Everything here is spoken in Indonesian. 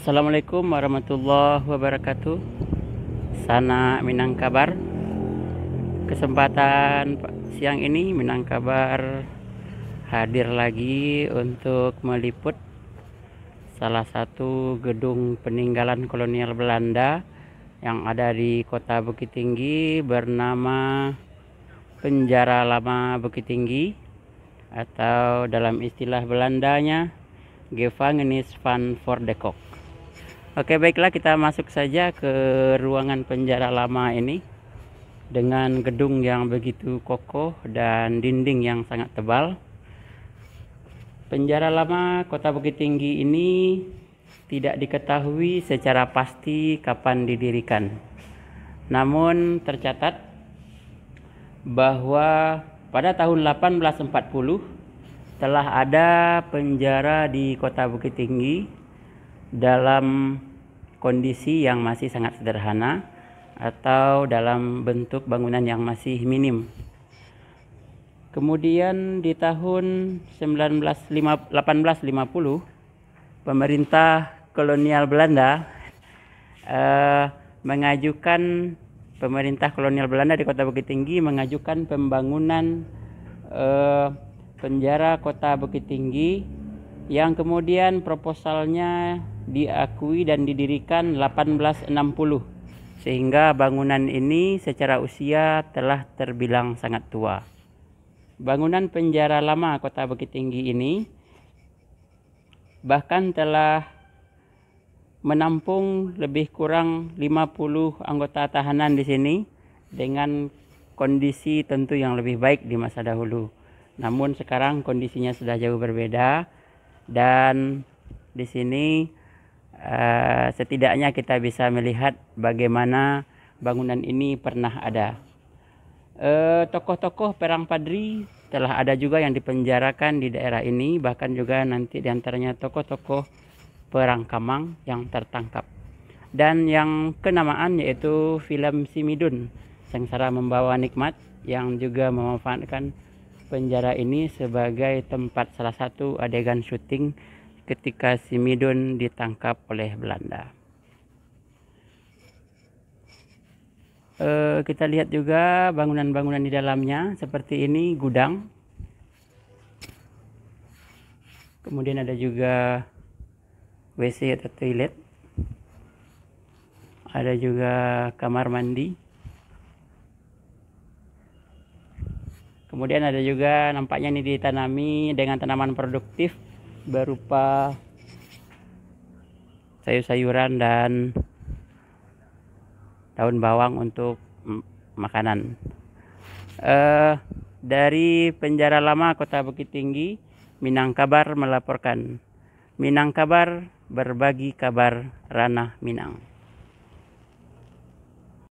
Assalamualaikum warahmatullahi wabarakatuh. Sana Minangkabar. Kesempatan siang ini Minangkabar hadir lagi untuk meliput salah satu gedung peninggalan kolonial Belanda yang ada di Kota Bukit Tinggi bernama Penjara Lama Bukit Tinggi, atau dalam istilah Belandanya Gevangenis van Voordekok. Oke, baiklah, kita masuk saja ke ruangan penjara lama ini dengan gedung yang begitu kokoh dan dinding yang sangat tebal. Penjara lama Kota Bukit Tinggi ini tidak diketahui secara pasti kapan didirikan. Namun tercatat bahwa pada tahun 1840 telah ada penjara di Kota Bukit Tinggi dalam kondisi yang masih sangat sederhana atau dalam bentuk bangunan yang masih minim. Kemudian di tahun 1850 pemerintah kolonial Belanda pemerintah kolonial Belanda di Kota Bukit Tinggi mengajukan pembangunan penjara Kota Bukit Tinggi yang kemudian proposalnya diakui dan didirikan 1860, sehingga bangunan ini secara usia telah terbilang sangat tua. Bangunan penjara lama Kota Bukit Tinggi ini bahkan telah menampung lebih kurang 50 anggota tahanan di sini dengan kondisi tentu yang lebih baik di masa dahulu. Namun sekarang kondisinya sudah jauh berbeda, dan di sini setidaknya kita bisa melihat bagaimana bangunan ini pernah ada. Tokoh-tokoh Perang Padri telah ada juga yang dipenjarakan di daerah ini, bahkan juga nanti diantaranya tokoh-tokoh Perang Kamang yang tertangkap. Dan yang kenamaan yaitu film Simidun, Sengsara Membawa Nikmat, yang juga memanfaatkan penjara ini sebagai tempat salah satu adegan syuting ketika Simidun ditangkap oleh Belanda. Kita lihat juga bangunan-bangunan di dalamnya seperti ini, gudang. Kemudian ada juga WC atau toilet. Ada juga kamar mandi. Kemudian ada juga nampaknya ini ditanami dengan tanaman produktif berupa sayur-sayuran dan daun bawang untuk makanan. Dari penjara lama Kota Bukit Tinggi, Minangkabar melaporkan. Minangkabar berbagi kabar ranah Minang.